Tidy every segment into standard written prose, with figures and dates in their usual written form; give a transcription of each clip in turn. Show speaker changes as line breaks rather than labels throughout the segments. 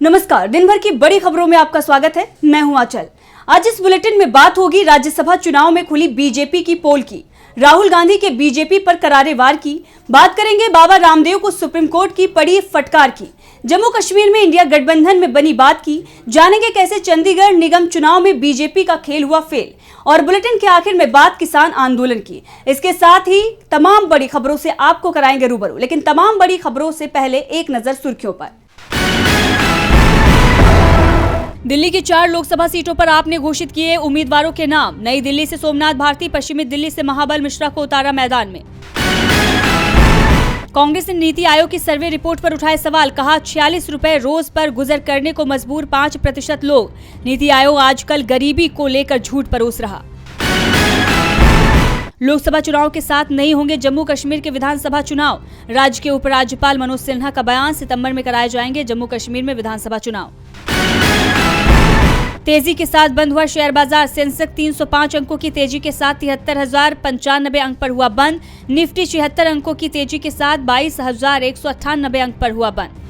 नमस्कार, दिन भर की बड़ी खबरों में आपका स्वागत है। मैं हूं आंचल। आज इस बुलेटिन में बात होगी राज्यसभा चुनाव में खुली बीजेपी की पोल की, राहुल गांधी के बीजेपी पर करारे वार की, बात करेंगे बाबा रामदेव को सुप्रीम कोर्ट की पड़ी फटकार की, जम्मू कश्मीर में इंडिया गठबंधन में बनी बात की, जानेंगे कैसे चंडीगढ़ निगम चुनाव में बीजेपी का खेल हुआ फेल, और बुलेटिन के आखिर में बात किसान आंदोलन की। इसके साथ ही तमाम बड़ी खबरों से आपको कराएंगे रूबरू, लेकिन तमाम बड़ी खबरों से पहले एक नजर सुर्खियों पर। दिल्ली की 4 लोकसभा सीटों पर आपने घोषित किए उम्मीदवारों के नाम। नई दिल्ली से सोमनाथ भारती, पश्चिमी दिल्ली से महाबल मिश्रा को उतारा मैदान में। कांग्रेस ने नीति आयोग की सर्वे रिपोर्ट पर उठाए सवाल, कहा 46 रुपए रोज पर गुजर करने को मजबूर 5% लोग। नीति आयोग आजकल गरीबी को लेकर झूठ परोस रहा। लोकसभा चुनाव के साथ नहीं होंगे जम्मू कश्मीर के विधानसभा चुनाव। राज्य के उपराज्यपाल मनोज सिन्हा का बयान, सितंबर में कराए जाएंगे जम्मू कश्मीर में विधानसभा चुनाव। तेजी के साथ बंद हुआ शेयर बाजार। सेंसेक्स 305 अंकों की तेजी के साथ 73,095 अंक पर हुआ बंद। निफ्टी 76 अंकों की तेजी के साथ 22,198 अंक पर हुआ बंद।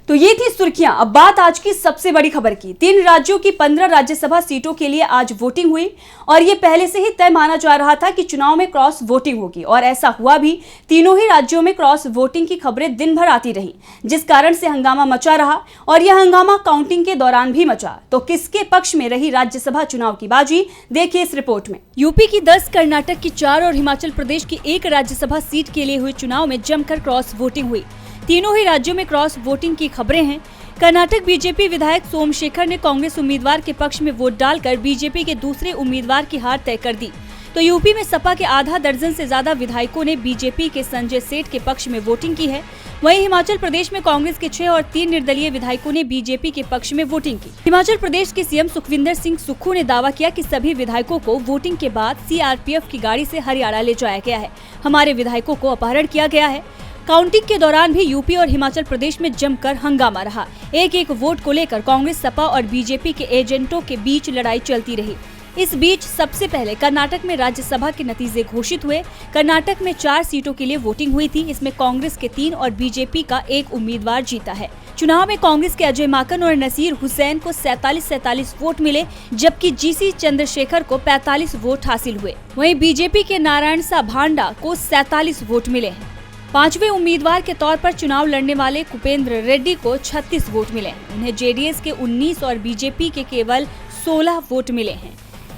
तो ये थी सुर्खियां। अब बात आज की सबसे बड़ी खबर की। 3 राज्यों की 15 राज्यसभा सीटों के लिए आज वोटिंग हुई और ये पहले से ही तय माना जा रहा था कि चुनाव में क्रॉस वोटिंग होगी, और ऐसा हुआ भी। तीनों ही राज्यों में क्रॉस वोटिंग की खबरें दिन भर आती रहीं, जिस कारण से हंगामा मचा रहा, और यह हंगामा काउंटिंग के दौरान भी मचा। तो किसके पक्ष में रही राज्यसभा चुनाव की बाजी, देखिए इस रिपोर्ट में। यूपी की 10, कर्नाटक की 4 और हिमाचल प्रदेश की 1 राज्यसभा सीट के लिए हुए चुनाव में जमकर क्रॉस वोटिंग हुई। तीनों ही राज्यों में क्रॉस वोटिंग की खबरें हैं। कर्नाटक बीजेपी विधायक सोमशेखर ने कांग्रेस उम्मीदवार के पक्ष में वोट डालकर बीजेपी के दूसरे उम्मीदवार की हार तय कर दी। तो यूपी में सपा के आधा दर्जन से ज्यादा विधायकों ने बीजेपी के संजय सेठ के पक्ष में वोटिंग की है। वहीं हिमाचल प्रदेश में कांग्रेस के 6 और 3 निर्दलीय विधायकों ने बीजेपी के पक्ष में वोटिंग की। हिमाचल प्रदेश के सीएम सुखविंदर सिंह सुक्खू ने दावा किया कि सभी विधायकों को वोटिंग के बाद सीआरपीएफ की गाड़ी से हरियाणा ले जाया गया है। हमारे विधायकों को अपहरण किया गया है। काउंटिंग के दौरान भी यूपी और हिमाचल प्रदेश में जमकर हंगामा रहा। एक वोट को लेकर कांग्रेस, सपा और बीजेपी के एजेंटों के बीच लड़ाई चलती रही। इस बीच सबसे पहले कर्नाटक में राज्यसभा के नतीजे घोषित हुए। कर्नाटक में 4 सीटों के लिए वोटिंग हुई थी। इसमें कांग्रेस के 3 और बीजेपी का 1 उम्मीदवार जीता है। चुनाव में कांग्रेस के अजय माकन और नसीर हुसैन को 47 वोट मिले, जबकि जीसी चंद्रशेखर को 45 वोट हासिल हुए। वहीं बीजेपी के नारायण सा भांडा को 47 वोट मिले हैं। 5वें उम्मीदवार के तौर पर चुनाव लड़ने वाले कुपेंद्र रेड्डी को 36 वोट मिले हैं। उन्हें जेडीएस के 19 और बीजेपी के केवल 16 वोट मिले हैं।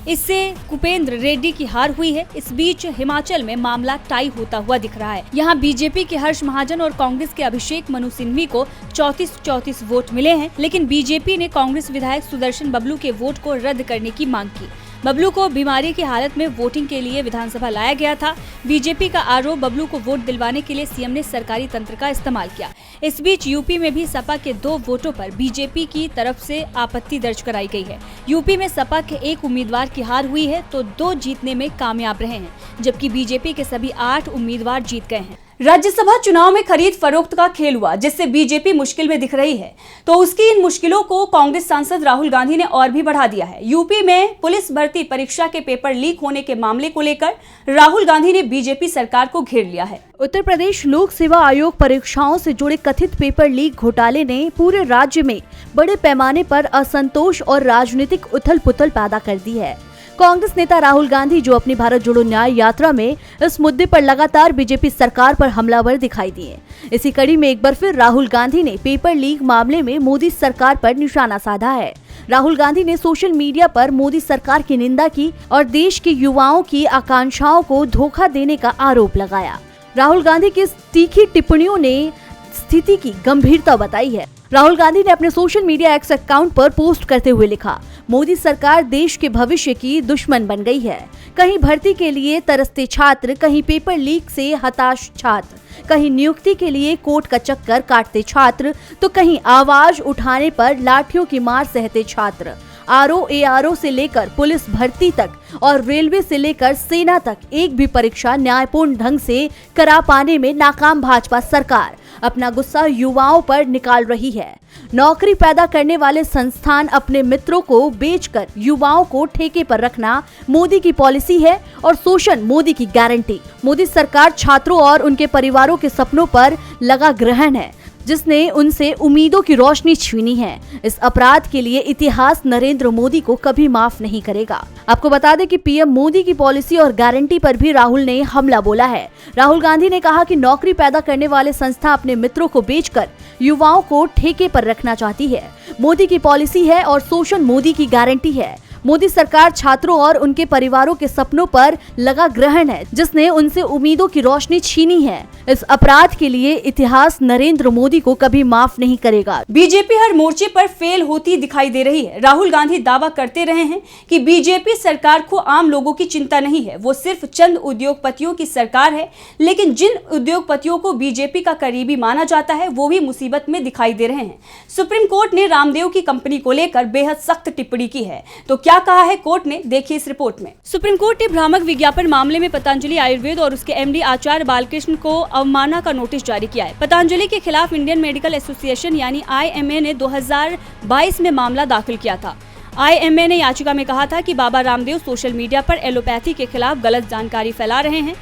इससे कुपेंद्र रेड्डी की हार हुई है। इस बीच हिमाचल में मामला टाई होता हुआ दिख रहा है। यहाँ बीजेपी के हर्ष महाजन और कांग्रेस के अभिषेक मनु सिंघवी को 34 वोट मिले हैं, लेकिन बीजेपी ने कांग्रेस विधायक सुदर्शन बबलू के वोट को रद्द करने की मांग की। बबलू को बीमारी की हालत में वोटिंग के लिए विधानसभा लाया गया था। बीजेपी का आरोप, बबलू को वोट दिलवाने के लिए सीएम ने सरकारी तंत्र का इस्तेमाल किया। इस बीच यूपी में भी सपा के 2 वोटों पर बीजेपी की तरफ से आपत्ति दर्ज कराई गई है। यूपी में सपा के 1 उम्मीदवार की हार हुई है तो 2 जीतने में कामयाब रहे हैं, जबकि बीजेपी के सभी 8 उम्मीदवार जीत गए हैं। राज्यसभा चुनाव में खरीद फरोख्त का खेल हुआ, जिससे बीजेपी मुश्किल में दिख रही है। तो उसकी इन मुश्किलों को कांग्रेस सांसद राहुल गांधी ने और भी बढ़ा दिया है। यूपी में पुलिस भर्ती परीक्षा के पेपर लीक होने के मामले को लेकर राहुल गांधी ने बीजेपी सरकार को घेर लिया है।
उत्तर प्रदेश लोक सेवा आयोग परीक्षाओं से जुड़े कथित पेपर लीक घोटाले ने पूरे राज्य में बड़े पैमाने पर असंतोष और राजनीतिक उथल पुथल पैदा कर दी है। कांग्रेस नेता राहुल गांधी, जो अपनी भारत जोड़ो न्याय यात्रा में इस मुद्दे पर लगातार बीजेपी सरकार पर हमलावर दिखाई दिए। इसी कड़ी में एक बार फिर राहुल गांधी ने पेपर लीक मामले में मोदी सरकार पर निशाना साधा है। राहुल गांधी ने सोशल मीडिया पर मोदी सरकार की निंदा की और देश के युवाओं की आकांक्षाओं को धोखा देने का आरोप लगाया। राहुल गांधी की तीखी टिप्पणियों ने स्थिति की गंभीरता बताई है। राहुल गांधी ने अपने सोशल मीडिया एक्स अकाउंट पर पोस्ट करते हुए लिखा, मोदी सरकार देश के भविष्य की दुश्मन बन गई है। कहीं भर्ती के लिए तरसते छात्र, कहीं पेपर लीक से हताश छात्र, कहीं नियुक्ति के लिए कोर्ट का चक्कर काटते छात्र, तो कहीं आवाज उठाने पर लाठियों की मार सहते छात्र। आरओ एआरओ से लेकर पुलिस भर्ती तक और रेलवे से लेकर सेना तक एक भी परीक्षा न्यायपूर्ण ढंग से करा पाने में नाकाम भाजपा सरकार अपना गुस्सा युवाओं पर निकाल रही है। नौकरी पैदा करने वाले संस्थान अपने मित्रों को बेचकर युवाओं को ठेके पर रखना मोदी की पॉलिसी है और शोषण मोदी की गारंटी। मोदी सरकार छात्रों और उनके परिवारों के सपनों पर लगा ग्रहण है। जिसने उनसे उम्मीदों की रोशनी छीनी है। इस अपराध के लिए इतिहास नरेंद्र मोदी को कभी माफ नहीं करेगा। आपको बता दें कि पीएम मोदी की पॉलिसी और गारंटी पर भी राहुल ने हमला बोला है। राहुल गांधी ने कहा कि नौकरी पैदा करने वाले संस्था अपने मित्रों को बेचकर युवाओं को ठेके पर रखना चाहती है। मोदी की पॉलिसी है और शोषण मोदी की गारंटी है। मोदी सरकार छात्रों और उनके परिवारों के सपनों पर लगा ग्रहण है, जिसने उनसे उम्मीदों की रोशनी छीनी है। इस अपराध के लिए इतिहास नरेंद्र मोदी को कभी माफ नहीं करेगा।
बीजेपी हर मोर्चे पर फेल होती दिखाई दे रही है। राहुल गांधी दावा करते रहे हैं कि बीजेपी सरकार को आम लोगों की चिंता नहीं है, वो सिर्फ चंद उद्योगपतियों की सरकार है। लेकिन जिन उद्योगपतियों को बीजेपी का करीबी माना जाता है वो भी मुसीबत में दिखाई दे रहे हैं। सुप्रीम कोर्ट ने रामदेव की कंपनी को लेकर बेहद सख्त टिप्पणी की है। तो क्या कहा है कोर्ट ने, देखिए इस रिपोर्ट में। सुप्रीम कोर्ट ने भ्रामक विज्ञापन मामले में पतंजलि आयुर्वेद और उसके एमडी आचार्य बालकृष्ण को अवमानना का नोटिस जारी किया है। पतंजलि के खिलाफ इंडियन मेडिकल एसोसिएशन यानी आईएमए ने 2022 में मामला दाखिल किया था। आईएमए ने याचिका में कहा था कि बाबा रामदेव सोशल मीडिया पर एलोपैथी के खिलाफ गलत जानकारी फैला रहे हैं।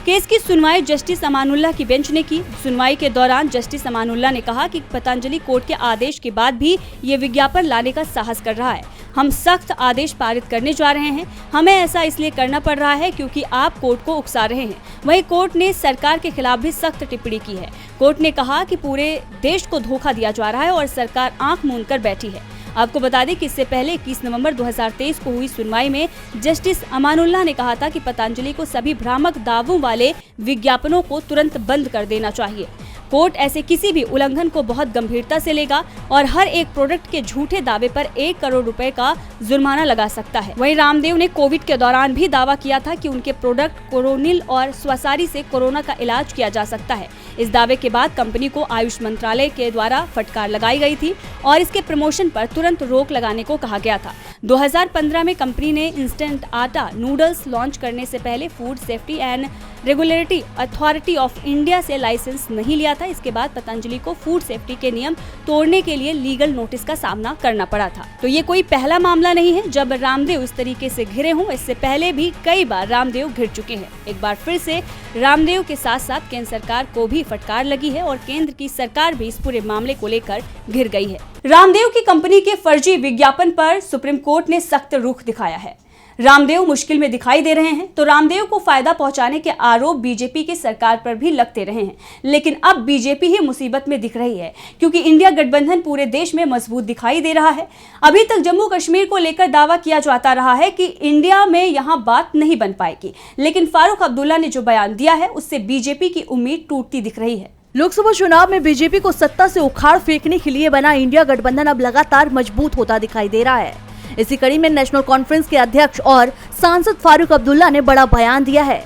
केस की सुनवाई जस्टिस अमानुल्लाह की बेंच ने की। सुनवाई के दौरान जस्टिस अमानुल्लाह ने कहा कि पतंजलि कोर्ट के आदेश के बाद भी ये विज्ञापन लाने का साहस कर रहा है। हम सख्त आदेश पारित करने जा रहे हैं। हमें ऐसा इसलिए करना पड़ रहा है क्योंकि आप कोर्ट को उकसा रहे हैं। वहीं कोर्ट ने सरकार के खिलाफ भी सख्त टिप्पणी की है। कोर्ट ने कहा कि पूरे देश को धोखा दिया जा रहा है और सरकार आंख मूंद कर बैठी है। आपको बता दें कि इससे पहले 21 नवंबर 2023 को हुई सुनवाई में जस्टिस अमानुल्लाह ने कहा था कि पतंजलि को सभी भ्रामक दावों वाले विज्ञापनों को तुरंत बंद कर देना चाहिए। कोर्ट ऐसे किसी भी उल्लंघन को बहुत गंभीरता से लेगा और हर एक प्रोडक्ट के झूठे दावे पर 1 करोड़ रुपए का जुर्माना लगा सकता है। वहीं रामदेव ने कोविड के दौरान भी दावा किया था कि उनके प्रोडक्ट कोरोनिल और स्वसारी से कोरोना का इलाज किया जा सकता है। इस दावे के बाद कंपनी को आयुष मंत्रालय के द्वारा फटकार लगाई गई थी और इसके प्रमोशन पर तुरंत रोक लगाने को कहा गया था। 2015 में कंपनी ने इंस्टेंट आटा नूडल्स लॉन्च करने से पहले food safety and regulatory authority of India से लाइसेंस नहीं लिया था। इसके बाद पतंजलि को फूड सेफ्टी के नियम तोड़ने के लिए लीगल नोटिस का सामना करना पड़ा था। तो ये कोई पहला मामला नहीं है जब रामदेव इस तरीके से घिरे हों। इससे पहले भी कई बार रामदेव घिर चुके हैं। एक बार फिर से रामदेव के साथ साथ केंद्र सरकार को भी फटकार लगी है और केंद्र की सरकार भी इस पूरे मामले को लेकर घिर गई है। रामदेव की कंपनी के फर्जी विज्ञापन पर सुप्रीम कोर्ट ने सख्त रुख दिखाया है। रामदेव मुश्किल में दिखाई दे रहे हैं तो रामदेव को फायदा पहुंचाने के आरोप बीजेपी की सरकार पर भी लगते रहे हैं। लेकिन अब बीजेपी ही मुसीबत में दिख रही है क्योंकि इंडिया गठबंधन पूरे देश में मजबूत दिखाई दे रहा है। अभी तक जम्मू कश्मीर को लेकर दावा किया जाता रहा है कि इंडिया में यहां बात नहीं बन पाएगी, लेकिन फारूक अब्दुल्ला ने जो बयान दिया है उससे बीजेपी की उम्मीद टूटती दिख रही है।
लोकसभा चुनाव में बीजेपी को सत्ता से उखाड़ फेंकने के लिए बना इंडिया गठबंधन अब लगातार मजबूत होता दिखाई दे रहा है। इसी कड़ी में नेशनल कॉन्फ्रेंस के अध्यक्ष और सांसद फारूक अब्दुल्ला ने बड़ा बयान दिया है।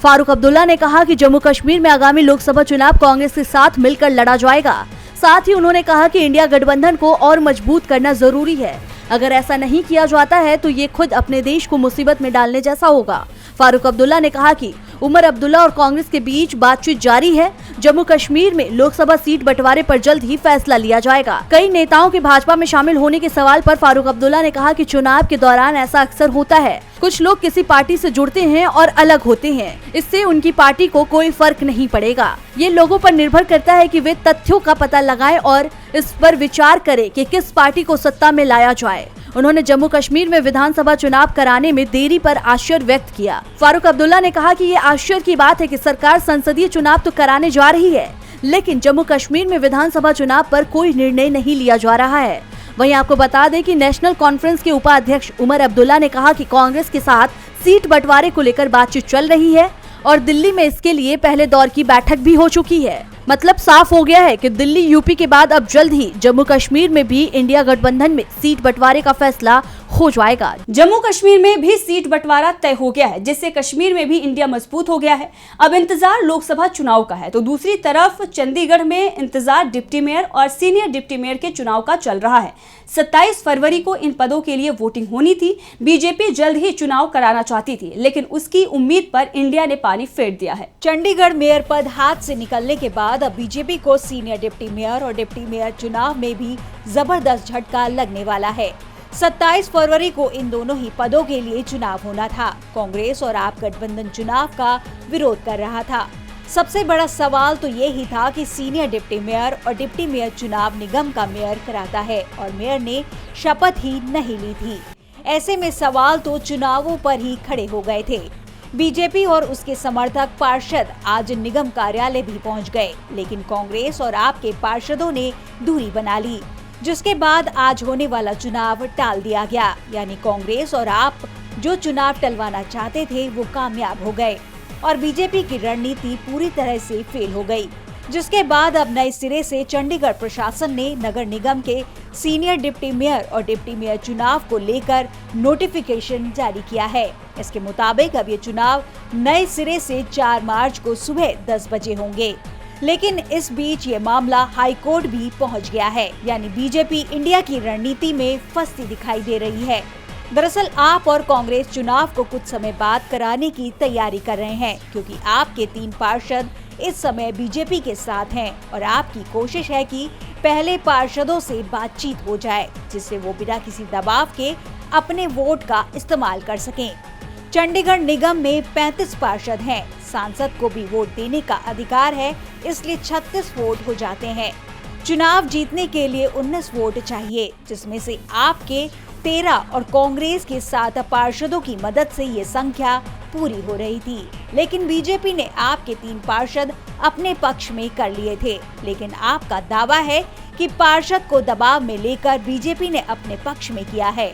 फारूक अब्दुल्ला ने कहा कि जम्मू कश्मीर में आगामी लोकसभा चुनाव कांग्रेस के साथ मिलकर लड़ा जाएगा। साथ ही उन्होंने कहा कि इंडिया गठबंधन को और मजबूत करना जरूरी है। अगर ऐसा नहीं किया जाता है तो ये खुद अपने देश को मुसीबत में डालने जैसा होगा। फारूक अब्दुल्ला ने कहा कि उमर अब्दुल्ला और कांग्रेस के बीच बातचीत जारी है। जम्मू कश्मीर में लोकसभा सीट बंटवारे पर जल्द ही फैसला लिया जाएगा। कई नेताओं के भाजपा में शामिल होने के सवाल पर फारूक अब्दुल्ला ने कहा कि चुनाव के दौरान ऐसा अक्सर होता है। कुछ लोग किसी पार्टी से जुड़ते हैं और अलग होते हैं, इससे उनकी पार्टी को कोई फर्क नहीं पड़ेगा। ये लोगों पर निर्भर करता है कि वे तथ्यों का पता लगाएं और इस पर विचार करें कि किस पार्टी को सत्ता में लाया जाए। उन्होंने जम्मू कश्मीर में विधानसभा चुनाव कराने में देरी पर आश्चर्य व्यक्त किया। फारूक अब्दुल्ला ने कहा कि ये आश्चर्य की बात है कि सरकार संसदीय चुनाव तो कराने जा रही है, लेकिन जम्मू कश्मीर में विधानसभा चुनाव पर कोई निर्णय नहीं लिया जा रहा है। वहीं आपको बता दें कि नेशनल कॉन्फ्रेंस के उपाध्यक्ष उमर अब्दुल्ला ने कहा कि कांग्रेस के साथ सीट बंटवारे को लेकर बातचीत चल रही है और दिल्ली में इसके लिए पहले दौर की बैठक भी हो चुकी है। मतलब साफ हो गया है कि दिल्ली यूपी के बाद अब जल्द ही जम्मू कश्मीर में भी इंडिया गठबंधन में सीट बंटवारे का फैसला हो जाएगा।
जम्मू कश्मीर में भी सीट बंटवारा तय हो गया है, जिससे कश्मीर में भी इंडिया मजबूत हो गया है। अब इंतजार लोकसभा चुनाव का है तो दूसरी तरफ चंडीगढ़ में इंतजार डिप्टी मेयर और सीनियर डिप्टी मेयर के चुनाव का चल रहा है। 27 फरवरी को इन पदों के लिए वोटिंग होनी थी। बीजेपी जल्द ही चुनाव कराना चाहती थी, लेकिन उसकी उम्मीद पर इंडिया ने पानी फेर दिया है।
चंडीगढ़ मेयर पद हाथ से निकलने के बाद अब बीजेपी को सीनियर डिप्टी मेयर और डिप्टी मेयर चुनाव में भी जबरदस्त झटका लगने वाला है। 27 फरवरी को इन दोनों ही पदों के लिए चुनाव होना था। कांग्रेस और आप गठबंधन चुनाव का विरोध कर रहा था। सबसे बड़ा सवाल तो ये ही था कि सीनियर डिप्टी मेयर और डिप्टी मेयर चुनाव निगम का मेयर कराता है और मेयर ने शपथ ही नहीं ली थी। ऐसे में सवाल तो चुनावों पर ही खड़े हो गए थे। बीजेपी और उसके समर्थक पार्षद आज निगम कार्यालय भी पहुंच गए, लेकिन कांग्रेस और आप के पार्षदों ने दूरी बना ली, जिसके बाद आज होने वाला चुनाव टाल दिया गया। यानी कांग्रेस और आप जो चुनाव टलवाना चाहते थे वो कामयाब हो गए और बीजेपी की रणनीति पूरी तरह से फेल हो गई, जिसके बाद अब नए सिरे से चंडीगढ़ प्रशासन ने नगर निगम के सीनियर डिप्टी मेयर और डिप्टी मेयर चुनाव को लेकर नोटिफिकेशन जारी किया है। इसके मुताबिक अब ये चुनाव नए सिरे से 4 मार्च को सुबह 10 बजे होंगे। लेकिन इस बीच ये मामला हाई कोर्ट भी पहुंच गया है, यानी बीजेपी इंडिया की रणनीति में फंसती दिखाई दे रही है। दरअसल आप और कांग्रेस चुनाव को कुछ समय बाद कराने की तैयारी कर रहे हैं, क्योंकि आपके 3 पार्षद इस समय बीजेपी के साथ हैं और आपकी कोशिश है कि पहले पार्षदों से बातचीत हो जाए, जिससे वो बिना किसी दबाव के अपने वोट का इस्तेमाल कर सकें। चंडीगढ़ निगम में 35 पार्षद हैं, सांसद को भी वोट देने का अधिकार है, इसलिए 36 वोट हो जाते हैं। चुनाव जीतने के लिए 19 वोट चाहिए, जिसमें से आपके 13 और कांग्रेस के 7 पार्षदों की मदद से ये संख्या पूरी हो रही थी। लेकिन बीजेपी ने आपके 3 पार्षद अपने पक्ष में कर लिए थे, लेकिन आपका दावा है कि पार्षद को दबाव में लेकर बीजेपी ने अपने पक्ष में किया है।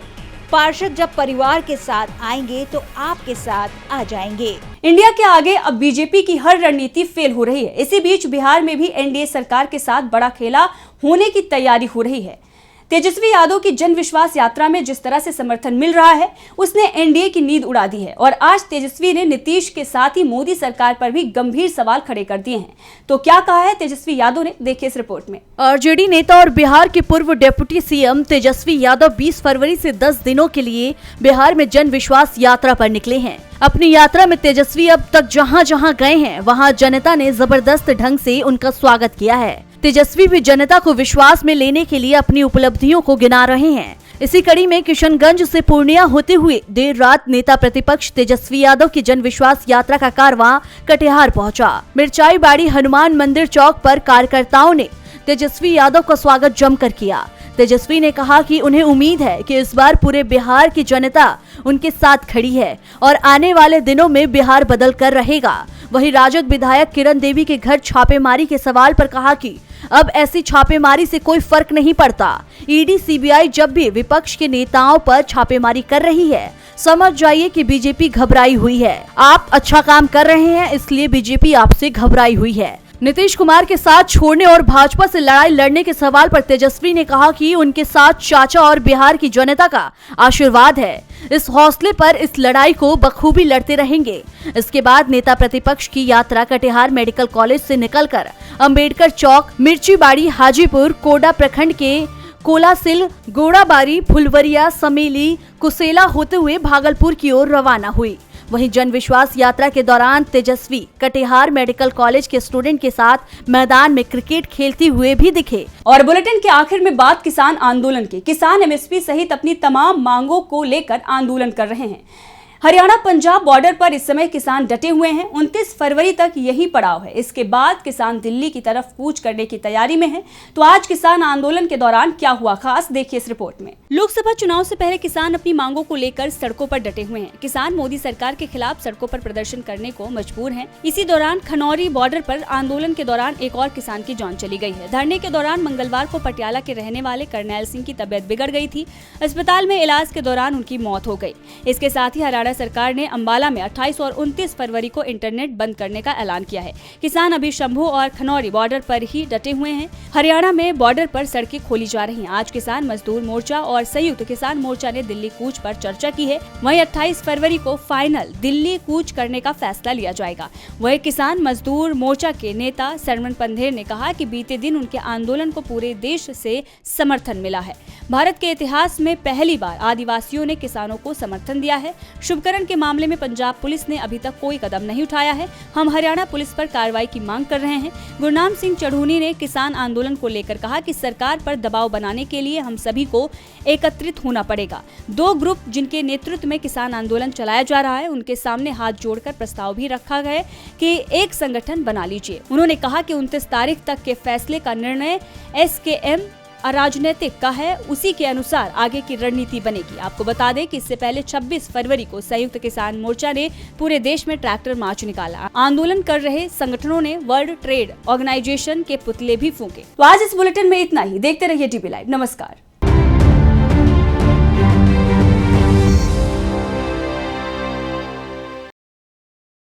पार्षद जब परिवार के साथ आएंगे तो आपके साथ आ जाएंगे।
इंडिया के आगे अब बीजेपी की हर रणनीति फेल हो रही है। इसी बीच बिहार में भी एनडीए सरकार के साथ बड़ा खेला होने की तैयारी हो रही है। तेजस्वी यादव की जन विश्वास यात्रा में जिस तरह से समर्थन मिल रहा है, उसने एनडीए की नींद उड़ा दी है और आज तेजस्वी ने नीतीश के साथ ही मोदी सरकार पर भी गंभीर सवाल खड़े कर दिए हैं। तो क्या कहा है तेजस्वी यादव ने, देखिए इस रिपोर्ट में।
आरजेडी नेता और बिहार के पूर्व डिप्टी सीएम तेजस्वी यादव 20 फरवरी से 10 दिनों के लिए बिहार में जन विश्वास यात्रा पर निकले हैं। अपनी यात्रा में तेजस्वी अब तक जहां जहां गए हैं, वहां जनता ने जबरदस्त ढंग से उनका स्वागत किया है। तेजस्वी भी जनता को विश्वास में लेने के लिए अपनी उपलब्धियों को गिना रहे हैं। इसी कड़ी में किशनगंज से पूर्णिया होते हुए देर रात नेता प्रतिपक्ष तेजस्वी यादव की जन विश्वास यात्रा का कारवां कटिहार पहुंचा। मिर्चाई बाड़ी हनुमान मंदिर चौक पर कार्यकर्ताओं ने तेजस्वी यादव का स्वागत जमकर किया। तेजस्वी ने कहा कि उन्हें उम्मीद है कि इस बार पूरे बिहार की जनता उनके साथ खड़ी है और आने वाले दिनों में बिहार बदल कर रहेगा। वहीं राजद विधायक किरण देवी के घर छापेमारी के सवाल पर कहा कि अब ऐसी छापेमारी से कोई फर्क नहीं पड़ता। ईडी सीबीआई जब भी विपक्ष के नेताओं पर छापेमारी कर रही है, समझ जाइए कि बीजेपी घबराई हुई है। आप अच्छा काम कर रहे हैं, इसलिए बीजेपी आपसे घबराई हुई है। नीतीश कुमार के साथ छोड़ने और भाजपा से लड़ाई लड़ने के सवाल पर तेजस्वी ने कहा कि उनके साथ चाचा और बिहार की जनता का आशीर्वाद है। इस हौसले पर इस लड़ाई को बखूबी लड़ते रहेंगे। इसके बाद नेता प्रतिपक्ष की यात्रा कटिहार मेडिकल कॉलेज से निकलकर अंबेडकर चौक, मिर्चीबाड़ी, हाजीपुर, कोडा प्रखंड के कोलासिल, गोड़ाबारी, फुलवरिया, समेली, कुसेला होते हुए भागलपुर की ओर रवाना हुई। वहीं जन विश्वास यात्रा के दौरान तेजस्वी कटिहार मेडिकल कॉलेज के स्टूडेंट के साथ मैदान में क्रिकेट खेलते हुए भी दिखे।
और बुलेटिन के आखिर में बात किसान आंदोलन की। किसान एमएसपी सहित अपनी तमाम मांगों को लेकर आंदोलन कर रहे हैं। हरियाणा पंजाब बॉर्डर पर इस समय किसान डटे हुए हैं। 29 फरवरी तक यही पड़ाव है। इसके बाद किसान दिल्ली की तरफ कूच करने की तैयारी में हैं। तो आज किसान आंदोलन के दौरान क्या हुआ खास, देखिए इस रिपोर्ट में। लोकसभा चुनाव से पहले किसान अपनी मांगों को लेकर सड़कों पर डटे हुए हैं। किसान मोदी सरकार के खिलाफ सड़कों पर प्रदर्शन करने को मजबूर हैं। इसी दौरान खनौरी बॉर्डर पर आंदोलन के दौरान एक और किसान की जान चली गई है। धरने के दौरान मंगलवार को पटियाला के रहने वाले करनैल सिंह की तबियत बिगड़ गई थी। अस्पताल में इलाज के दौरान उनकी मौत हो गई। इसके साथ ही हरियाणा सरकार ने अंबाला में 28 और 29 फरवरी को इंटरनेट बंद करने का ऐलान किया है। किसान अभी शंभू और खनौरी बॉर्डर पर ही डटे हुए हैं। हरियाणा में बॉर्डर पर सड़कें खोली जा रही हैं। आज किसान मजदूर मोर्चा और संयुक्त किसान मोर्चा ने दिल्ली कूच पर चर्चा की है। वहीं 28 फरवरी को फाइनल दिल्ली कूच करने का फैसला लिया जाएगा। वहीं किसान मजदूर मोर्चा के नेता सरमन पंधेर ने कहा कि बीते दिन उनके आंदोलन को पूरे देश से समर्थन मिला है। भारत के इतिहास में पहली बार आदिवासियों ने किसानों को समर्थन दिया है। शुभकामनाएं नामकरण के मामले में पंजाब पुलिस ने अभी तक कोई कदम नहीं उठाया है। हम हरियाणा पुलिस पर कार्रवाई की मांग कर रहे हैं। गुरनाम सिंह चढ़ूनी ने किसान आंदोलन को लेकर कहा कि सरकार पर दबाव बनाने के लिए हम सभी को एकत्रित होना पड़ेगा। 2 ग्रुप जिनके नेतृत्व में किसान आंदोलन चलाया जा रहा है, उनके सामने हाथ जोड़कर प्रस्ताव भी रखा गया कि एक संगठन बना लीजिए। उन्होंने कहा कि 29 तारीख तक के फैसले का निर्णय SKM अराजनीतिक का है, उसी के अनुसार आगे की रणनीति बनेगी। आपको बता दें कि इससे पहले 26 फरवरी को संयुक्त किसान मोर्चा ने पूरे देश में ट्रैक्टर मार्च निकाला। आंदोलन कर रहे संगठनों ने वर्ल्ड ट्रेड ऑर्गेनाइजेशन के पुतले भी फूंके। तो आज इस बुलेटिन में इतना ही। देखते रहिए DB लाइव। नमस्कार।